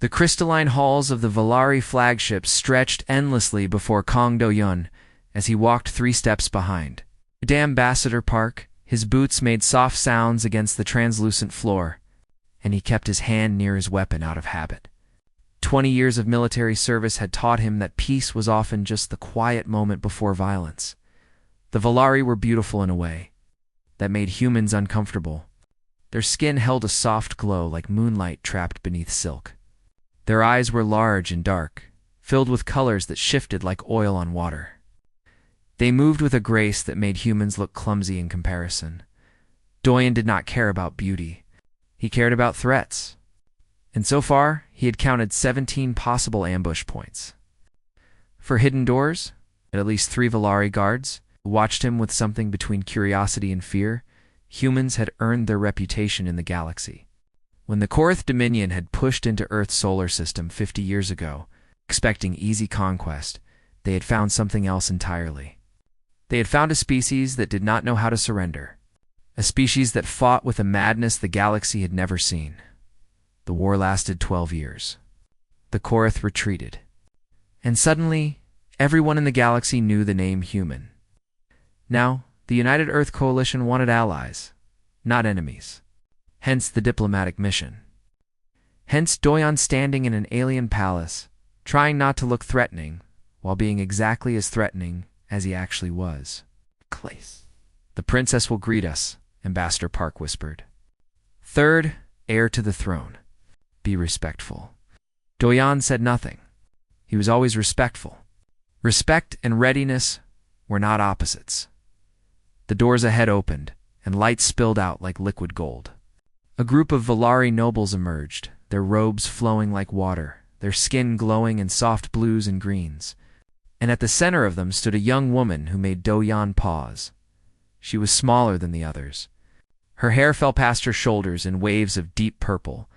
The crystalline halls of the Valari flagship stretched endlessly before Kong Do-yun as he walked 3 steps behind. The Ambassador Park, his boots made soft sounds against the translucent floor, and he kept his hand near his weapon out of habit. 20 years of military service had taught him that peace was often just the quiet moment before violence. The Valari were beautiful in a way that made humans uncomfortable. Their skin held a soft glow like moonlight trapped beneath silk. Their eyes were large and dark, filled with colors that shifted like oil on water. They moved with a grace that made humans look clumsy in comparison. Do-yun did not care about beauty. He cared about threats. And so far, he had counted 17 possible ambush points. For hidden doors, at least 3 Valari guards who watched him with something between curiosity and fear. Humans had earned their reputation in the galaxy. When the Korath Dominion had pushed into Earth's solar system 50 years ago, expecting easy conquest, they had found something else entirely. They had found a species that did not know how to surrender. A species that fought with a madness the galaxy had never seen. The war lasted 12 years. The Korath retreated. And suddenly, everyone in the galaxy knew the name human. Now, the United Earth Coalition wanted allies, not enemies. Hence the diplomatic mission. Hence Do-yun standing in an alien palace, trying not to look threatening, while being exactly as threatening as he actually was. The princess will greet us, Ambassador Park whispered. Third, heir to the throne. Be respectful. Do-yun said nothing. He was always respectful. Respect and readiness were not opposites. The doors ahead opened, and light spilled out like liquid gold. A group of Valari nobles emerged, their robes flowing like water, their skin glowing in soft blues and greens. And at the center of them stood a young woman who made Do-yun pause. She was smaller than the others. Her hair fell past her shoulders in waves of deep purple,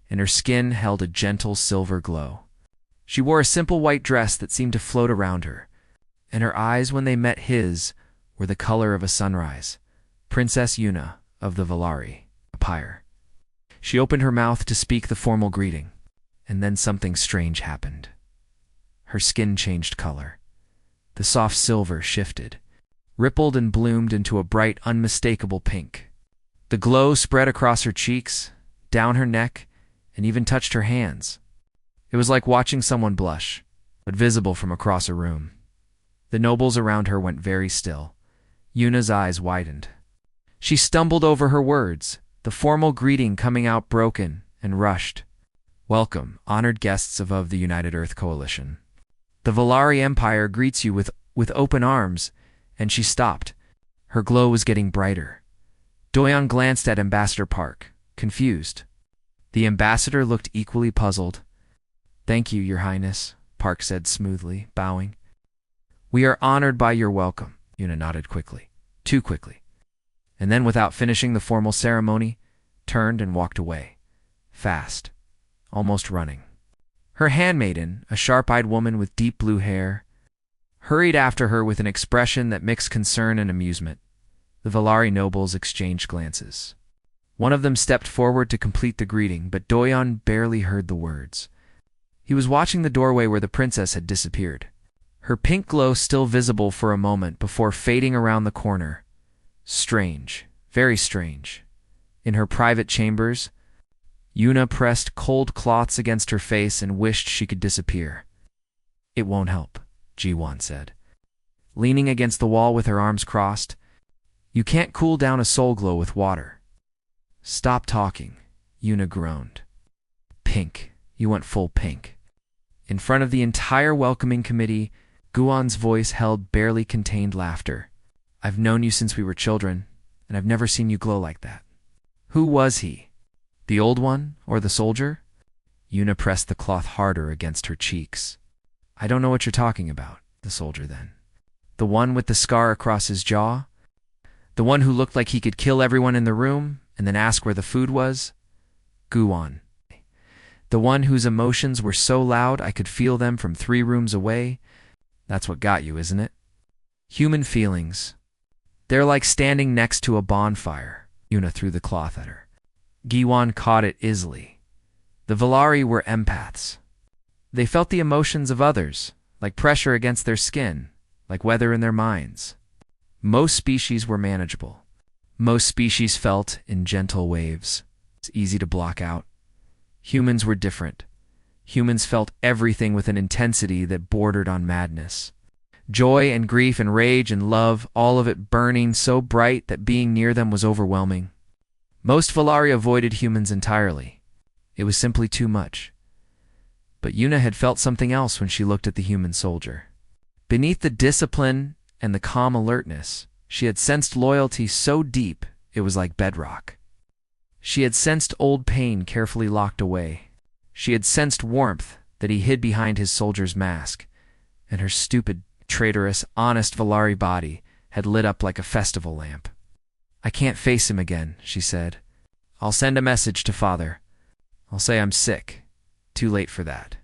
and her skin held a gentle silver glow. She wore a simple white dress that seemed to float around her, and her eyes, when they met his, were the color of a sunrise. Princess Yuna of the Valari Empire. She opened her mouth to speak the formal greeting, and then something strange happened. Her skin changed color. The soft silver shifted, rippled and bloomed into a bright, unmistakable pink. The glow spread across her cheeks, down her neck, and even touched her hands. It was like watching someone blush, but visible from across a room. The nobles around her went very still. Yuna's eyes widened. She stumbled over her words, the formal greeting coming out broken and rushed. Welcome, honored guests of the United Earth Coalition. The Valari Empire greets you with open arms, and she stopped. Her glow was getting brighter. Do-yun glanced at Ambassador Park, confused. The ambassador looked equally puzzled. Thank you, Your Highness, Park said smoothly, bowing. We are honored by your welcome, Yuna nodded quickly, too quickly, and then without finishing the formal ceremony, turned and walked away, fast, almost running. Her handmaiden, a sharp-eyed woman with deep blue hair, hurried after her with an expression that mixed concern and amusement. The Valari nobles exchanged glances. One of them stepped forward to complete the greeting, but Do-yun barely heard the words. He was watching the doorway where the princess had disappeared, her pink glow still visible for a moment before fading around the corner. Strange, very strange. In her private chambers, Yuna pressed cold cloths against her face and wished she could disappear. It won't help, Ji-won said. Leaning against the wall with her arms crossed, you can't cool down a soul glow with water. Stop talking, Yuna groaned. Pink, you went full pink. In front of the entire welcoming committee, Guon's voice held barely contained laughter. I've known you since we were children, and I've never seen you glow like that. Who was he? The old one, or the soldier? Yuna pressed the cloth harder against her cheeks. I don't know what you're talking about, the soldier then. The one with the scar across his jaw? The one who looked like he could kill everyone in the room, and then ask where the food was? Guon. The one whose emotions were so loud I could feel them from 3 rooms away? That's what got you, isn't it? Human feelings. They're like standing next to a bonfire. Yuna threw the cloth at her. Gi-won caught it easily. The Valari were empaths. They felt the emotions of others, like pressure against their skin, like weather in their minds. Most species were manageable. Most species felt in gentle waves. It's easy to block out. Humans were different. Humans felt everything with an intensity that bordered on madness. Joy and grief and rage and love, all of it burning so bright that being near them was overwhelming. Most Valari avoided humans entirely. It was simply too much. But Yuna had felt something else when she looked at the human soldier. Beneath the discipline and the calm alertness, she had sensed loyalty so deep it was like bedrock. She had sensed old pain carefully locked away. She had sensed warmth that he hid behind his soldier's mask, and her stupid, traitorous, honest Valari body had lit up like a festival lamp. "I can't face him again," she said. "I'll send a message to Father. I'll say I'm sick. Too late for that."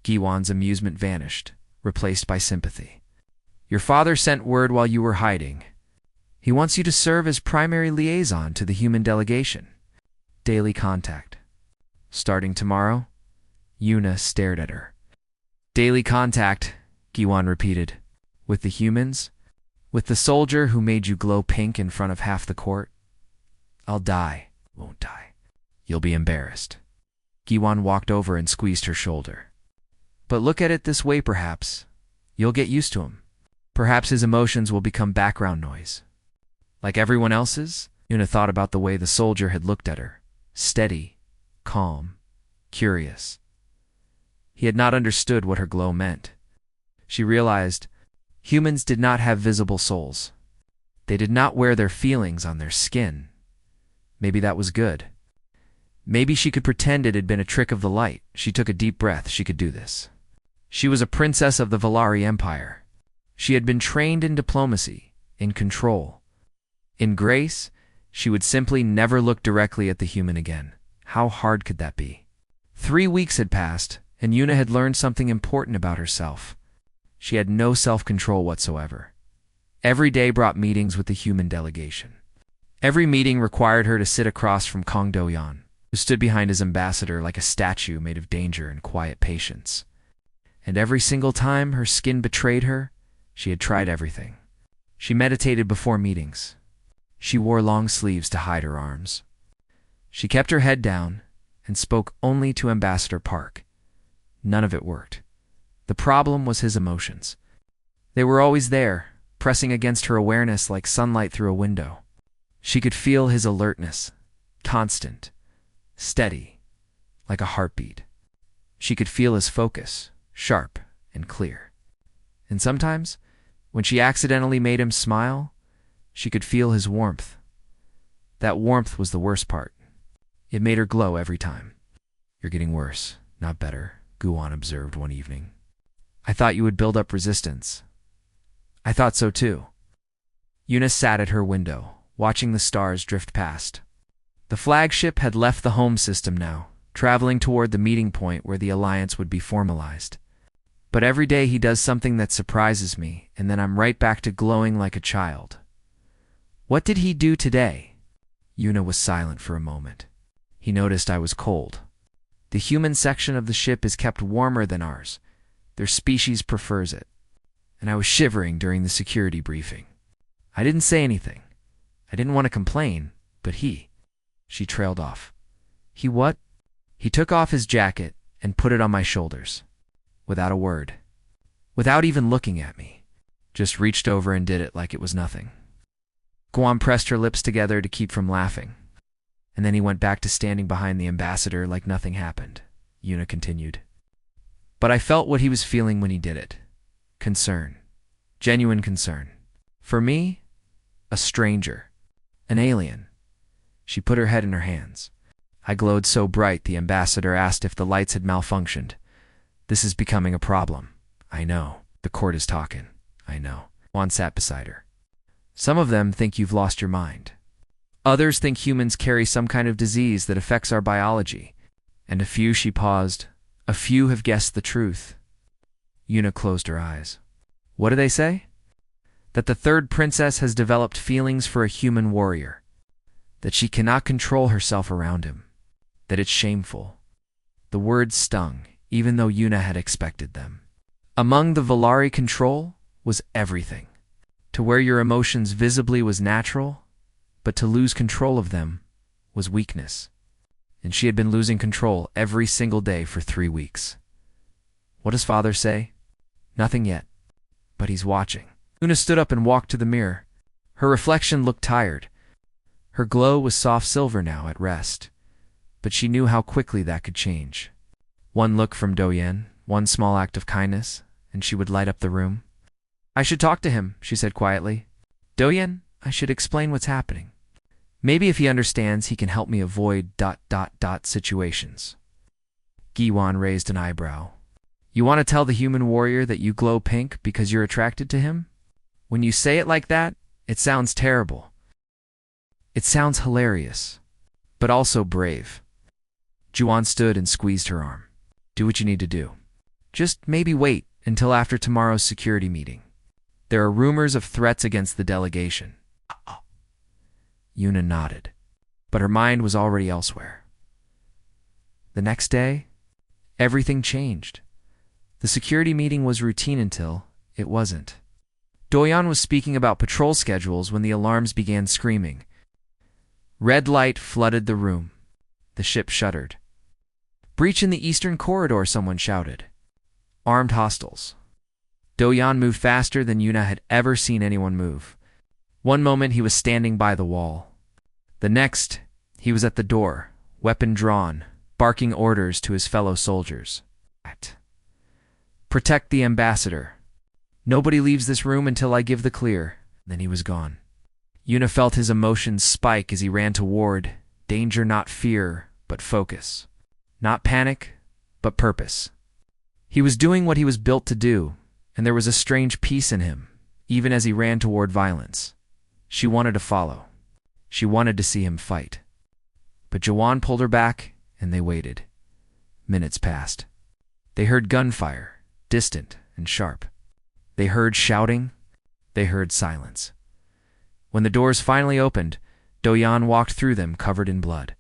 Giwan's amusement vanished, replaced by sympathy. "Your father sent word while you were hiding. He wants you to serve as primary liaison to the human delegation. Daily contact. Starting tomorrow?" Yuna stared at her. "Daily contact," Giwan repeated. "With the humans? With the soldier who made you glow pink in front of half the court? I'll die. Won't die. You'll be embarrassed." Giwan walked over and squeezed her shoulder. "But look at it this way perhaps. You'll get used to him. Perhaps his emotions will become background noise. Like everyone else's?" Yuna thought about the way the soldier had looked at her. Steady, calm, curious. He had not understood what her glow meant. She realized humans did not have visible souls. They did not wear their feelings on their skin. Maybe that was good. Maybe she could pretend it had been a trick of the light. She took a deep breath. She could do this. She was a princess of the Valari Empire. She had been trained in diplomacy, in control. In grace, she would simply never look directly at the human again. How hard could that be? 3 weeks had passed, and Yuna had learned something important about herself. She had no self-control whatsoever. Every day brought meetings with the human delegation. Every meeting required her to sit across from Kong Do-yan, who stood behind his ambassador like a statue made of danger and quiet patience. And every single time her skin betrayed her, she had tried everything. She meditated before meetings. She wore long sleeves to hide her arms. She kept her head down and spoke only to Ambassador Park. None of it worked. The problem was his emotions. They were always there, pressing against her awareness like sunlight through a window. She could feel his alertness, constant, steady, like a heartbeat. She could feel his focus, sharp and clear. And sometimes, when she accidentally made him smile, she could feel his warmth. That warmth was the worst part. It made her glow every time. "You're getting worse, not better," Guan observed one evening. "I thought you would build up resistance." "I thought so too." Yuna sat at her window, watching the stars drift past. The flagship had left the home system now, traveling toward the meeting point where the alliance would be formalized. But every day he does something that surprises me, and then I'm right back to glowing like a child. What did he do today? Yuna was silent for a moment. He noticed I was cold. The human section of the ship is kept warmer than ours. Their species prefers it. And I was shivering during the security briefing. I didn't say anything. I didn't want to complain, but he... She trailed off. He what? He took off his jacket and put it on my shoulders. Without a word. Without even looking at me. Just reached over and did it like it was nothing. Guam pressed her lips together to keep from laughing. And then he went back to standing behind the ambassador like nothing happened. Yuna continued. But I felt what he was feeling when he did it. Concern. Genuine concern. For me, a stranger. An alien. She put her head in her hands. I glowed so bright the ambassador asked if the lights had malfunctioned. This is becoming a problem. I know. The court is talking. I know. Juan sat beside her. Some of them think you've lost your mind. Others think humans carry some kind of disease that affects our biology. And a few, she paused, a few have guessed the truth. Yuna closed her eyes. What do they say? That the third princess has developed feelings for a human warrior. That she cannot control herself around him. That it's shameful. The words stung, even though Yuna had expected them. Among the Valari control was everything. To wear your emotions visibly was natural, but to lose control of them was weakness. And she had been losing control every single day for 3 weeks. What does father say? Nothing yet, but he's watching. Yuna stood up and walked to the mirror. Her reflection looked tired. Her glow was soft silver now, at rest. But she knew how quickly that could change. One look from Doyen, one small act of kindness, and she would light up the room. I should talk to him, she said quietly. Doyen, I should explain what's happening. Maybe if he understands, he can help me avoid ... situations. Giwan raised an eyebrow. You want to tell the human warrior that you glow pink because you're attracted to him? When you say it like that, it sounds terrible. It sounds hilarious, but also brave. Juan stood and squeezed her arm. Do what you need to do. Just maybe wait until after tomorrow's security meeting. There are rumors of threats against the delegation. Yuna nodded, but her mind was already elsewhere. The next day, everything changed. The security meeting was routine until it wasn't. Doyan was speaking about patrol schedules when the alarms began screaming. Red light flooded the room. The ship shuddered. Breach in the eastern corridor, someone shouted. Armed hostiles. Doyan moved faster than Yuna had ever seen anyone move. One moment he was standing by the wall. The next, he was at the door, weapon drawn, barking orders to his fellow soldiers. Protect the ambassador. Nobody leaves this room until I give the clear. Then he was gone. Yuna felt his emotions spike as he ran toward danger, not fear, but focus. Not panic, but purpose. He was doing what he was built to do, and there was a strange peace in him, even as he ran toward violence. She wanted to follow. She wanted to see him fight. But Jawan pulled her back, and they waited. Minutes passed. They heard gunfire, distant and sharp. They heard shouting. They heard silence. When the doors finally opened, Doyan walked through them covered in blood.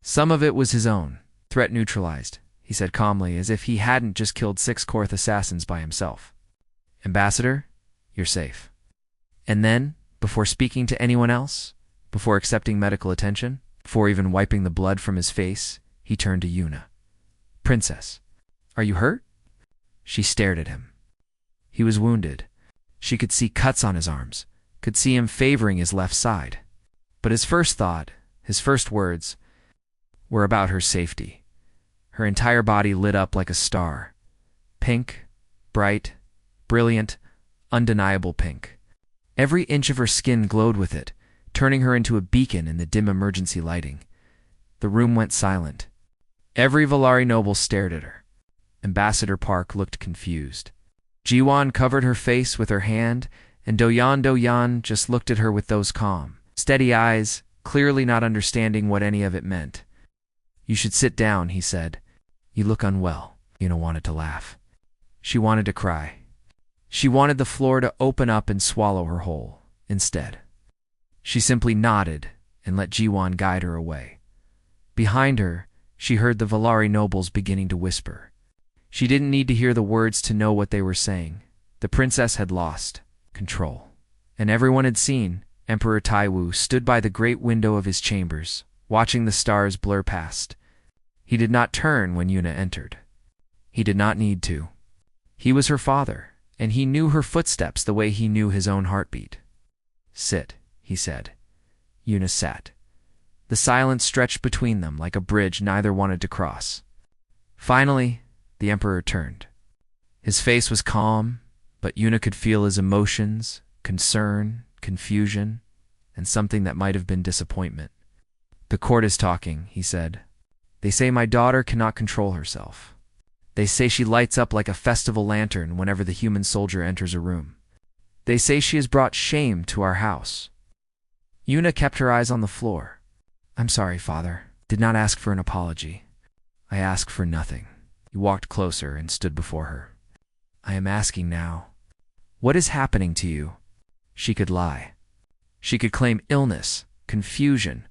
Some of it was his own, threat neutralized, he said calmly, as if he hadn't just killed 6 Korth assassins by himself. Ambassador, you're safe. And then, before speaking to anyone else, before accepting medical attention, before even wiping the blood from his face, he turned to Yuna. Princess, are you hurt? She stared at him. He was wounded. She could see cuts on his arms, could see him favoring his left side. But his first thought, his first words, were about her safety. Her entire body lit up like a star. Pink, bright, brilliant, undeniable pink. Every inch of her skin glowed with it, turning her into a beacon in the dim emergency lighting. The room went silent. Every Valari noble stared at her. Ambassador Park looked confused. Jiwan covered her face with her hand, and Doyan just looked at her with those calm, steady eyes, clearly not understanding what any of it meant. You should sit down, he said. You look unwell. Yuna wanted to laugh. She wanted to cry. She wanted the floor to open up and swallow her whole. Instead, she simply nodded and let Jiwan guide her away. Behind her, she heard the Valari nobles beginning to whisper. She didn't need to hear the words to know what they were saying. The princess had lost control. And everyone had seen Emperor Taiwu stood by the great window of his chambers, watching the stars blur past. He did not turn when Yuna entered. He did not need to. He was her father, and he knew her footsteps the way he knew his own heartbeat. Sit, he said. Yuna sat. The silence stretched between them like a bridge neither wanted to cross. Finally, the Emperor turned. His face was calm, but Yuna could feel his emotions, concern, confusion, and something that might have been disappointment. The court is talking, he said. They say my daughter cannot control herself. They say she lights up like a festival lantern whenever the human soldier enters a room. They say she has brought shame to our house. Yuna kept her eyes on the floor. I'm sorry, father. Did not ask for an apology. I ask for nothing. He walked closer and stood before her. I am asking now. What is happening to you? She could lie. She could claim illness, confusion,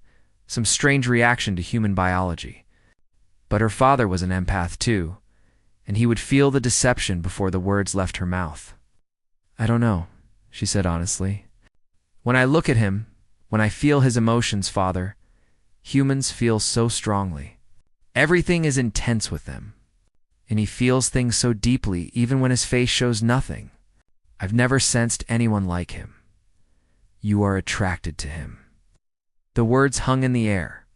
some strange reaction to human biology. But her father was an empath too, and he would feel the deception before the words left her mouth. "I don't know," she said honestly. "When I look at him, when I feel his emotions, Father, humans feel so strongly. Everything is intense with them, and he feels things so deeply even when his face shows nothing. I've never sensed anyone like him. You are attracted to him." The words hung in the air.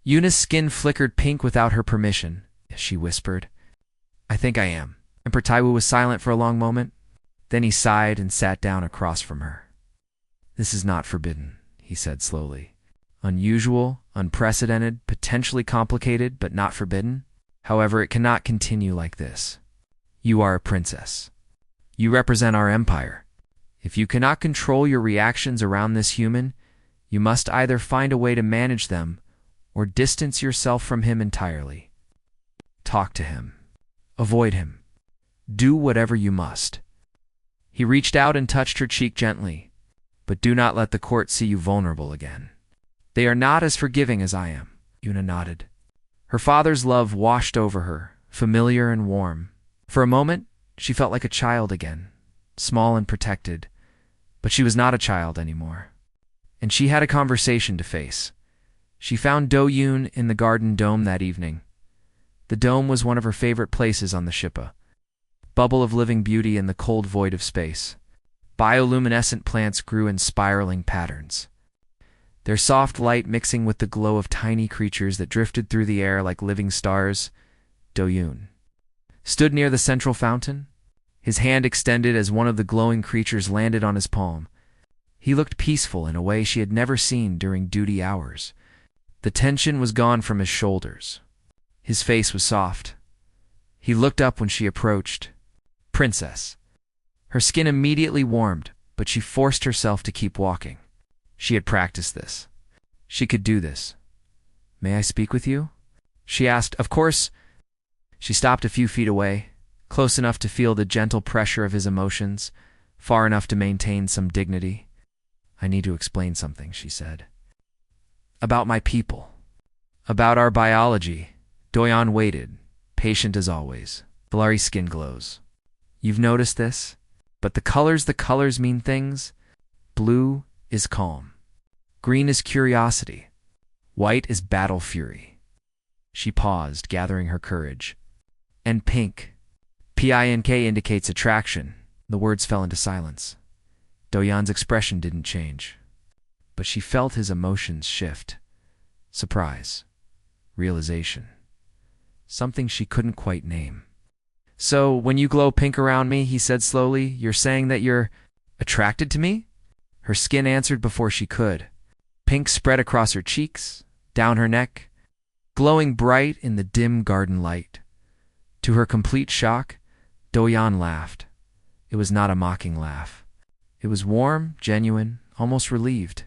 Yuna's skin flickered pink without her permission. She whispered, "I think I am." Emperor Taiwu was silent for a long moment. Then he sighed and sat down across from her. "This is not forbidden," he said slowly. "Unusual, unprecedented, potentially complicated, but not forbidden. However, it cannot continue like this. You are a princess. You represent our empire. If you cannot control your reactions around this human, you must either find a way to manage them or distance yourself from him entirely. Talk to him. Avoid him. Do whatever you must." He reached out and touched her cheek gently. "But do not let the court see you vulnerable again. They are not as forgiving as I am." Yuna nodded. Her father's love washed over her, familiar and warm. For a moment, she felt like a child again, small and protected. But she was not a child anymore. And she had a conversation to face. She found Do-yoon in the garden dome that evening. The dome was one of her favorite places on the ship, a bubble of living beauty in the cold void of space. Bioluminescent plants grew in spiraling patterns, their soft light mixing with the glow of tiny creatures that drifted through the air like living stars. Do-yoon stood near the central fountain, his hand extended as one of the glowing creatures landed on his palm. He looked peaceful in a way she had never seen during duty hours. The tension was gone from his shoulders. His face was soft. He looked up when she approached. "Princess." Her skin immediately warmed, but she forced herself to keep walking. She had practiced this. She could do this. "May I speak with you?" she asked. "Of course." She stopped a few feet away, close enough to feel the gentle pressure of his emotions, far enough to maintain some dignity. "I need to explain something," she said. "About my people. About our biology." Doyon waited, patient as always. Valari's skin glows. "You've noticed this? But the colors mean things. Blue is calm. Green is curiosity. White is battle fury." She paused, gathering her courage. "And pink. Pink indicates attraction." The words fell into silence. Doyon's expression didn't change, but she felt his emotions shift. Surprise. Realization. Something she couldn't quite name. "So, when you glow pink around me," he said slowly, "you're saying that you're attracted to me?" Her skin answered before she could. Pink spread across her cheeks, down her neck, glowing bright in the dim garden light. To her complete shock, Doyon laughed. It was not a mocking laugh. It was warm, genuine, almost relieved.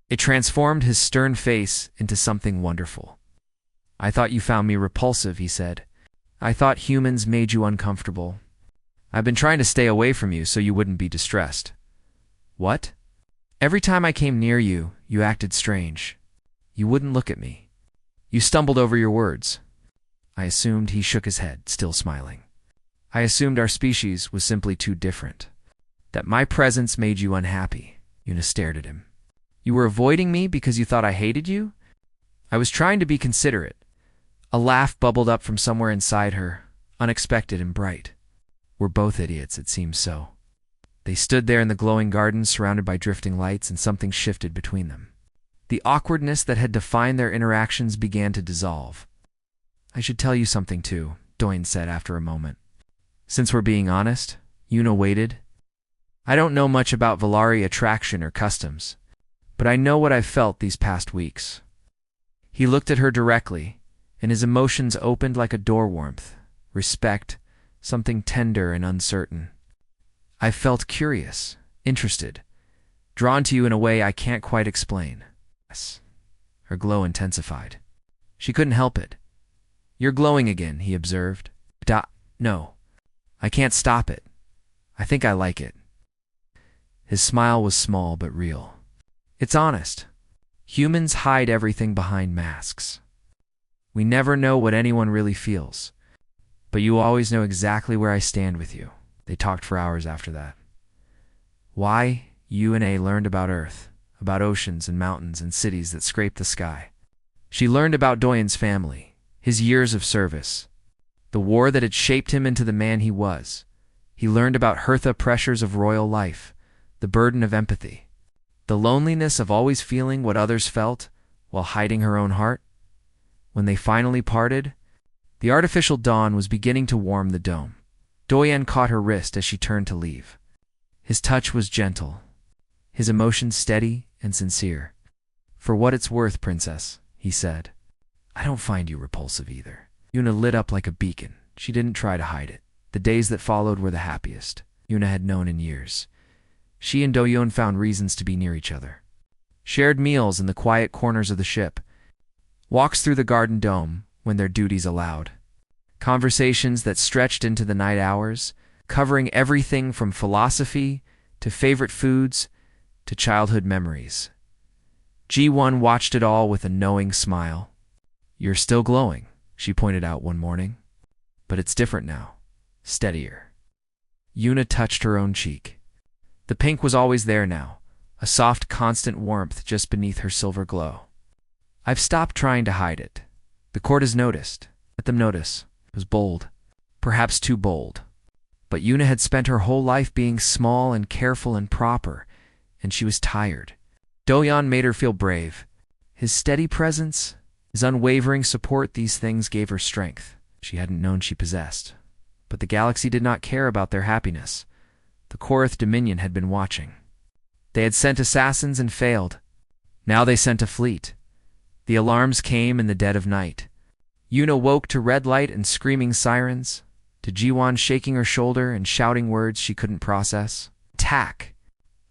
It transformed his stern face into something wonderful. "I thought you found me repulsive," he said. "I thought humans made you uncomfortable. I've been trying to stay away from you so you wouldn't be distressed." "What?" "Every time I came near you, you acted strange. You wouldn't look at me. You stumbled over your words." I assumed. He shook his head, still smiling. "I assumed our species was simply too different. That my presence made you unhappy." Yuna stared at him. "You were avoiding me because you thought I hated you?" "I was trying to be considerate." A laugh bubbled up from somewhere inside her, unexpected and bright. "We're both idiots, it seems so." They stood there in the glowing garden, surrounded by drifting lights, and something shifted between them. The awkwardness that had defined their interactions began to dissolve. "I should tell you something too," Doyen said after a moment. "Since we're being honest," Yuna waited. "I don't know much about Valari attraction or customs, but I know what I've felt these past weeks." He looked at her directly, and his emotions opened like a door warmth, respect, something tender and uncertain. "I felt curious, interested, drawn to you in a way I can't quite explain." Yes. Her glow intensified. She couldn't help it. "You're glowing again," he observed. No. I can't stop it. I think I like it." His smile was small but real. "It's honest. Humans hide everything behind masks. We never know what anyone really feels. But you always know exactly where I stand with you. They talked for hours after that. Why, Una learned about Earth, about oceans and mountains and cities that scrape the sky. She learned about Doyen's family, his years of service, the war that had shaped him into the man he was. He learned about Hertha pressures of royal life, the burden of empathy, the loneliness of always feeling what others felt while hiding her own heart. When they finally parted, the artificial dawn was beginning to warm the dome. Doyen caught her wrist as she turned to leave. His touch was gentle, his emotions steady and sincere. "For what it's worth, princess," he said, "I don't find you repulsive either." Una lit up like a beacon. She didn't try to hide it. The days that followed were the happiest Una had known in years. She and Doyen found reasons to be near each other. Shared meals in the quiet corners of the ship. Walks through the garden dome when their duties allowed. Conversations that stretched into the night hours, covering everything from philosophy to favorite foods to childhood memories. G1 watched it all with a knowing smile. "You're still glowing," she pointed out one morning. "But it's different now. Steadier." Una touched her own cheek. The pink was always there now, a soft, constant warmth just beneath her silver glow. "I've stopped trying to hide it. The court has noticed. Let them notice." It was bold, perhaps too bold. But Una had spent her whole life being small and careful and proper, and she was tired. Doyen made her feel brave. His steady presence, his unwavering support, these things gave her strength she hadn't known she possessed. But the galaxy did not care about their happiness. The Korath Dominion had been watching. They had sent assassins and failed. Now they sent a fleet. The alarms came in the dead of night. Una woke to red light and screaming sirens, to G1 shaking her shoulder and shouting words she couldn't process. "Attack!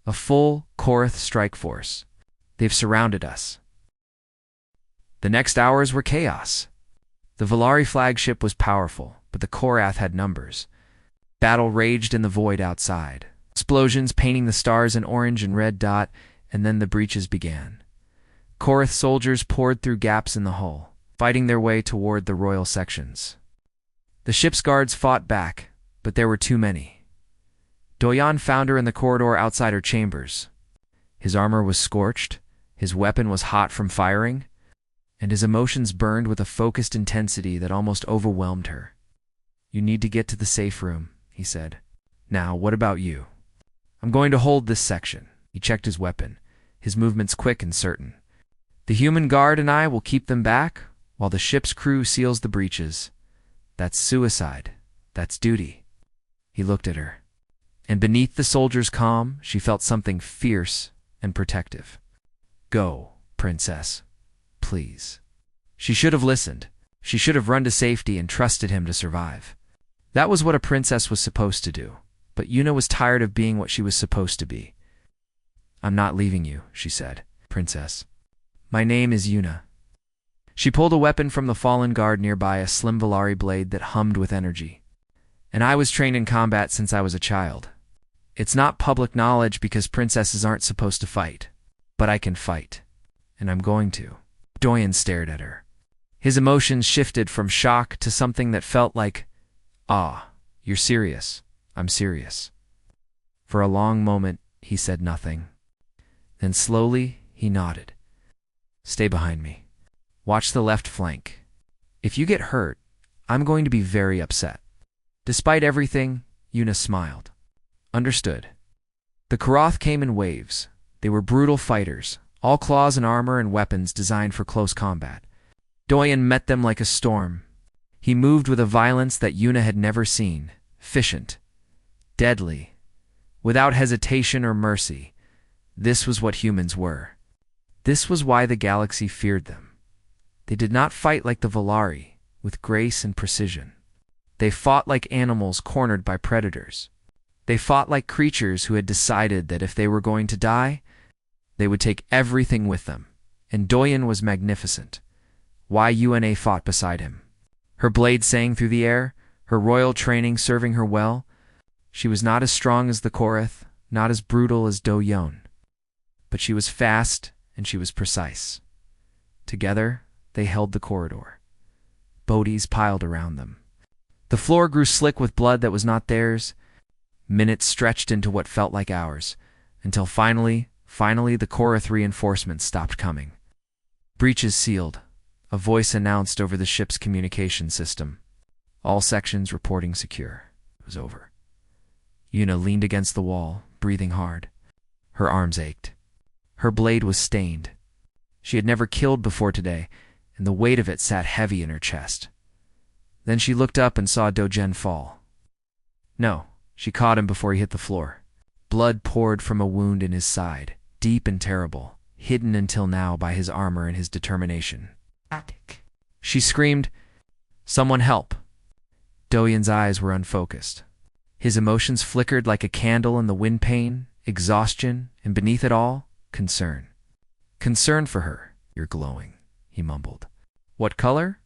A full Korath strike force. They've surrounded us." The next hours were chaos. The Valari flagship was powerful, but the Korath had numbers. Battle raged in the void outside. Explosions painting the stars an orange and red dot, and then the breaches began. Korath soldiers poured through gaps in the hull, fighting their way toward the royal sections. The ship's guards fought back, but there were too many. Doyen found her in the corridor outside her chambers. His armor was scorched, his weapon was hot from firing, and his emotions burned with a focused intensity that almost overwhelmed her. "You need to get to the safe room," he said. "Now, what about you?" "I'm going to hold this section." He checked his weapon, his movements quick and certain. "The human guard and I will keep them back while the ship's crew seals the breaches. That's suicide. That's duty." He looked at her, and beneath the soldier's calm, she felt something fierce and protective. "Go, princess. Please." She should have listened. She should have run to safety and trusted him to survive. That was what a princess was supposed to do, but Una was tired of being what she was supposed to be. "I'm not leaving you," she said, "princess. My name is Una." She pulled a weapon from the fallen guard nearby, a slim Valari blade that hummed with energy. "And I was trained in combat since I was a child. It's not public knowledge because princesses aren't supposed to fight. But I can fight. And I'm going to." Doyen stared at her. His emotions shifted from shock to something that felt like, "Ah, you're serious. I'm serious." For a long moment, he said nothing. Then slowly, he nodded. "Stay behind me. Watch the left flank. If you get hurt, I'm going to be very upset." Despite everything, Una smiled. "Understood." The Korath came in waves. They were brutal fighters, all claws and armor and weapons designed for close combat. Doyen met them like a storm. He moved with a violence that Una had never seen, efficient, deadly, without hesitation or mercy. This was what humans were. This was why the galaxy feared them. They did not fight like the Valari, with grace and precision. They fought like animals cornered by predators. They fought like creatures who had decided that if they were going to die, they would take everything with them. And Doyen was magnificent. Why Una fought beside him. Her blade sang through the air, her royal training serving her well. She was not as strong as the Korath, not as brutal as Doyen. But she was fast and she was precise. Together, they held the corridor. bodies piled around them. The floor grew slick with blood that was not theirs. Minutes stretched into what felt like hours, until finally, the Korath reinforcements stopped coming. "Breaches sealed," a voice announced over the ship's communication system. "All sections reporting secure." It was over. Una leaned against the wall, breathing hard. Her arms ached. Her blade was stained. She had never killed before today, and the weight of it sat heavy in her chest. Then she looked up and saw Dogen fall. No, she caught him before he hit the floor. Blood poured from a wound in his side, deep and terrible, hidden until now by his armor and his determination. She screamed, "Someone help!" Doyen's eyes were unfocused. His emotions flickered like a candle in the windpane, exhaustion, and beneath it all, concern. Concern for her. "You're glowing," he mumbled. "What color?"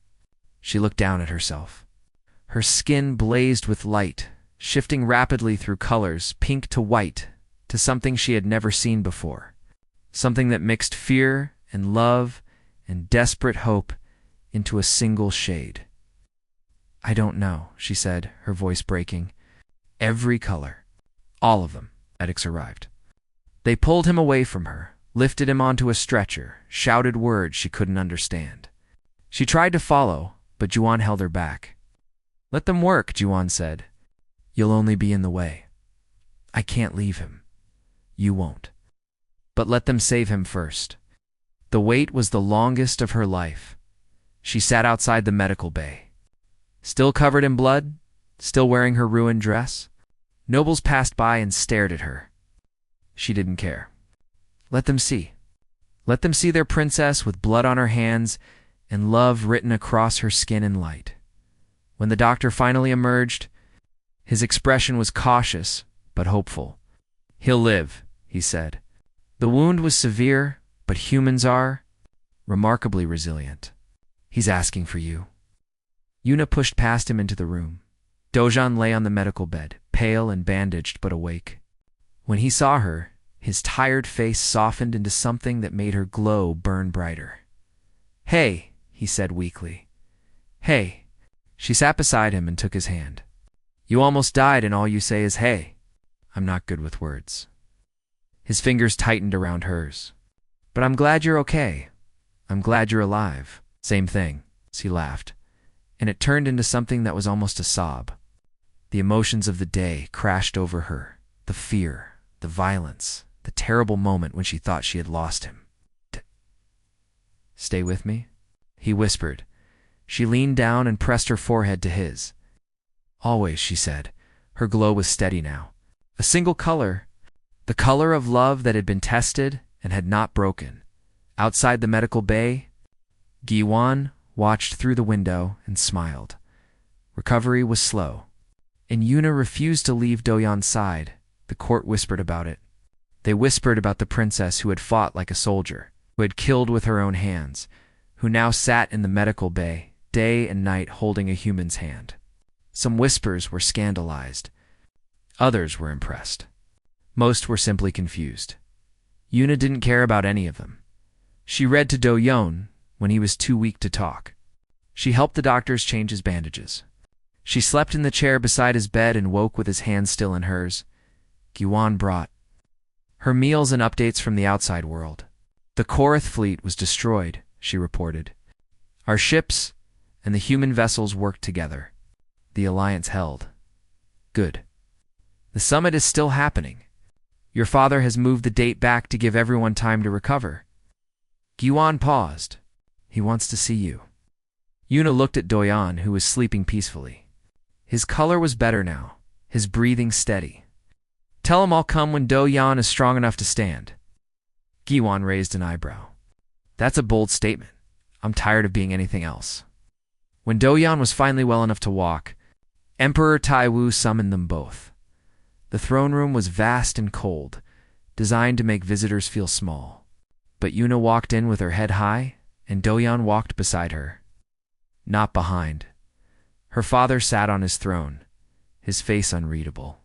She looked down at herself. Her skin blazed with light, shifting rapidly through colors, pink to white, to something she had never seen before. Something that mixed fear and love and desperate hope into a single shade. "I don't know," she said, her voice breaking. "Every color. All of them." Medics arrived. They pulled him away from her, lifted him onto a stretcher, shouted words she couldn't understand. She tried to follow, but Juan held her back. "Let them work," Juan said. "You'll only be in the way." "I can't leave him." "You won't. But let them save him first." The wait was the longest of her life. She sat outside the medical bay. Still covered in blood, still wearing her ruined dress. Nobles passed by and stared at her. She didn't care. Let them see. Let them see their princess with blood on her hands and love written across her skin in light. When the doctor finally emerged, his expression was cautious but hopeful. "He'll live," he said. "The wound was severe, but humans are remarkably resilient. He's asking for you." Una pushed past him into the room. Dojan lay on the medical bed, pale and bandaged but awake. When he saw her, his tired face softened into something that made her glow burn brighter. "Hey," he said weakly. "Hey." She sat beside him and took his hand. "You almost died and all you say is hey." "I'm not good with words." His fingers tightened around hers. "But I'm glad you're okay. I'm glad you're alive." "Same thing," she laughed, and it turned into something that was almost a sob. The emotions of the day crashed over her, the fear, the violence, the terrible moment when she thought she had lost him. "Stay with me?" he whispered. She leaned down and pressed her forehead to his. "Always," she said. Her glow was steady now. A single color, the color of love that had been tested and had not broken. Outside the medical bay, Giwan watched through the window and smiled. Recovery was slow, and Una refused to leave Doyan's side. The court whispered about it. They whispered about the princess who had fought like a soldier, who had killed with her own hands, who now sat in the medical bay, day and night holding a human's hand. Some whispers were scandalized. Others were impressed. Most were simply confused. Una didn't care about any of them. She read to Doyon when he was too weak to talk. She helped the doctors change his bandages. She slept in the chair beside his bed and woke with his hand still in hers. Giwan brought her meals and updates from the outside world. "The Korath fleet was destroyed," she reported. "Our ships and the human vessels worked together. The alliance held. Good. The summit is still happening. Your father has moved the date back to give everyone time to recover." Giwan paused. "He wants to see you." Una looked at Doyan, who was sleeping peacefully. His color was better now, his breathing steady. "Tell him I'll come when Doyan is strong enough to stand." Giwan raised an eyebrow. "That's a bold statement. I'm tired of being anything else." When Doyan was finally well enough to walk, Emperor Taiwu summoned them both. The throne room was vast and cold, designed to make visitors feel small. But Una walked in with her head high, and Doyan walked beside her. Not behind. Her father sat on his throne, his face unreadable.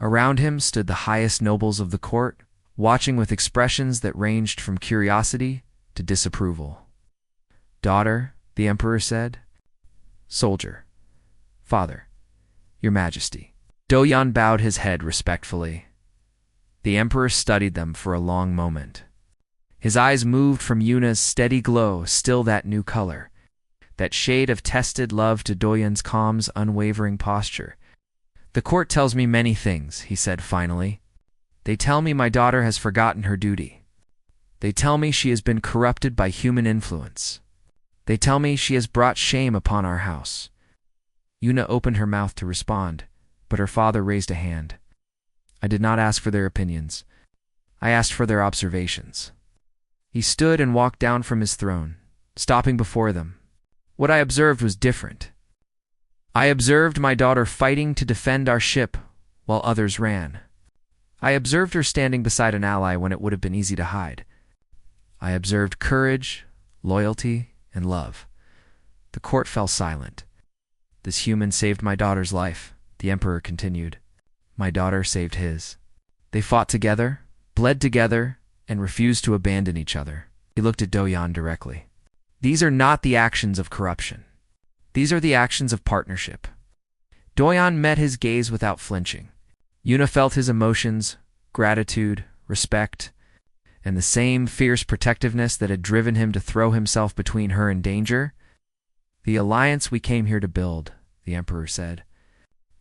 Around him stood the highest nobles of the court, watching with expressions that ranged from curiosity to disapproval. "Daughter," the emperor said, Soldier. Father. Your Majesty. Do-Yan bowed his head respectfully. The Emperor studied them for a long moment. His eyes moved from Yuna's steady glow, still that new color, that shade of tested love, to Do-Yan's calm, unwavering posture. The court tells me many things, he said finally. They tell me my daughter has forgotten her duty. They tell me she has been corrupted by human influence. They tell me she has brought shame upon our house. Yuna opened her mouth to respond, but her father raised a hand. I did not ask for their opinions. I asked for their observations. He stood and walked down from his throne, stopping before them. What I observed was different. I observed my daughter fighting to defend our ship while others ran. I observed her standing beside an ally when it would have been easy to hide. I observed courage, loyalty, and love. The court fell silent. This human saved my daughter's life, the Emperor continued. My daughter saved his. They fought together, bled together, and refused to abandon each other. He looked at Do-Yan directly. These are not the actions of corruption. These are the actions of partnership. Do-Yan met his gaze without flinching. Yuna felt his emotions, gratitude, respect, and the same fierce protectiveness that had driven him to throw himself between her and danger. The alliance we came here to build, the Emperor said,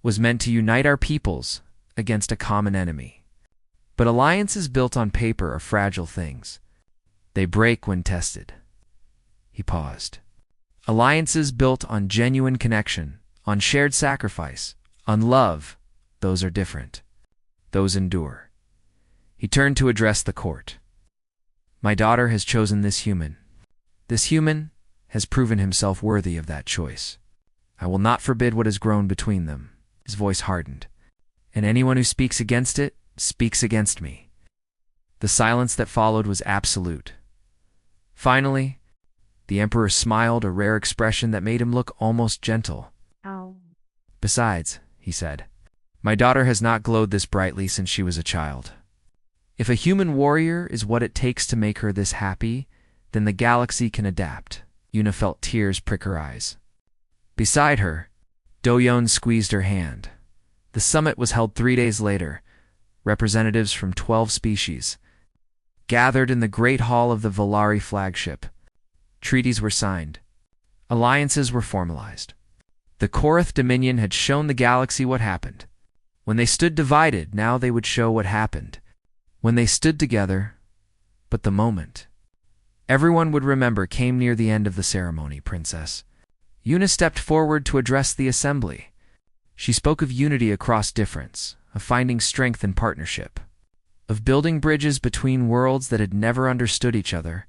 was meant to unite our peoples against a common enemy. But alliances built on paper are fragile things. They break when tested. He paused. Alliances built on genuine connection, on shared sacrifice, on love, those are different. Those endure. He turned to address the court. My daughter has chosen this human. This human has proven himself worthy of that choice. I will not forbid what has grown between them. His voice hardened. And anyone who speaks against it speaks against me. The silence that followed was absolute. Finally, the Emperor smiled, a rare expression that made him look almost gentle. Oh. Besides, he said, my daughter has not glowed this brightly since she was a child. If a human warrior is what it takes to make her this happy, then the galaxy can adapt. Yuna felt tears prick her eyes. Beside her, Do-Yan squeezed her hand. The summit was held 3 days later. Representatives from 12 species gathered in the Great Hall of the Valari flagship. Treaties were signed. Alliances were formalized. The Korath Dominion had shown the galaxy what happened. When they stood divided, now they would show what happened. When they stood together, but the moment everyone would remember came near the end of the ceremony, Princess. Yuna stepped forward to address the assembly. She spoke of unity across difference, of finding strength in partnership, of building bridges between worlds that had never understood each other,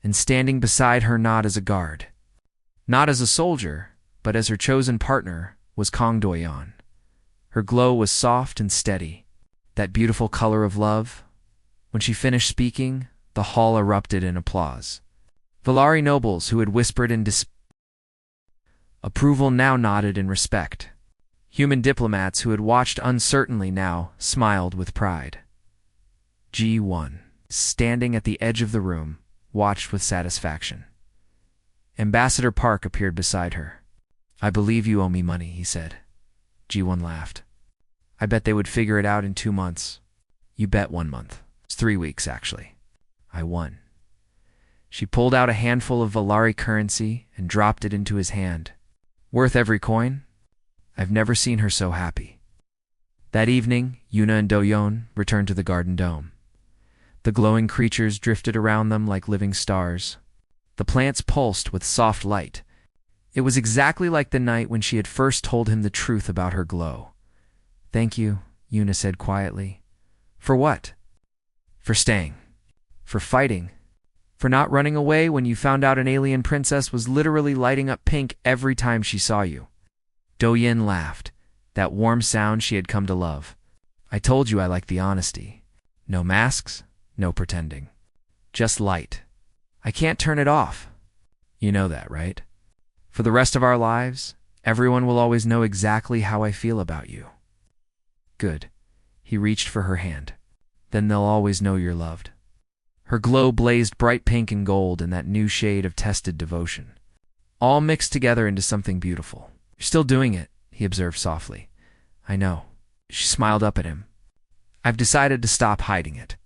and standing beside her not as a guard, not as a soldier, but as her chosen partner, was Kong Do-Yan. Her glow was soft and steady, that beautiful color of love. When she finished speaking, the hall erupted in applause. Valari nobles who had whispered in approval now nodded in respect. Human diplomats who had watched uncertainly now smiled with pride. G1, standing at the edge of the room, watched with satisfaction. Ambassador Park appeared beside her. I believe you owe me money, he said. G1 laughed. I bet they would figure it out in 2 months. You bet 1 month. It's 3 weeks, actually. I won. She pulled out a handful of Valari currency and dropped it into his hand. Worth every coin? I've never seen her so happy. That evening, Yuna and Do-Yan returned to the Garden Dome. The glowing creatures drifted around them like living stars. The plants pulsed with soft light. It was exactly like the night when she had first told him the truth about her glow. Thank you, Yuna said quietly. For what? For staying. For fighting. For not running away when you found out an alien princess was literally lighting up pink every time she saw you. Do-Yan laughed, that warm sound she had come to love. I told you I liked the honesty. No masks, no pretending. Just light. I can't turn it off. You know that, right? For the rest of our lives, everyone will always know exactly how I feel about you. Good. He reached for her hand. Then they'll always know you're loved. Her glow blazed bright pink and gold in that new shade of tested devotion. all mixed together into something beautiful. You're still doing it, he observed softly. I know. She smiled up at him. I've decided to stop hiding it.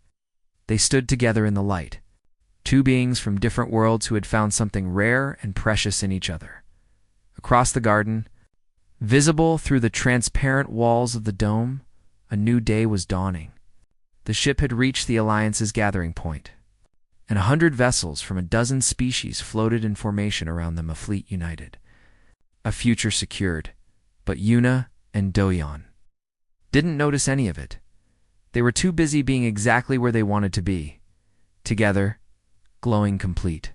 They stood together in the light, two beings from different worlds who had found something rare and precious in each other. Across the garden, visible through the transparent walls of the dome, a new day was dawning. The ship had reached the Alliance's gathering point, and 100 vessels from a dozen species floated in formation around them, a fleet united. A future secured, but Yuna and Doyon didn't notice any of it. They were too busy being exactly where they wanted to be, together, glowing complete.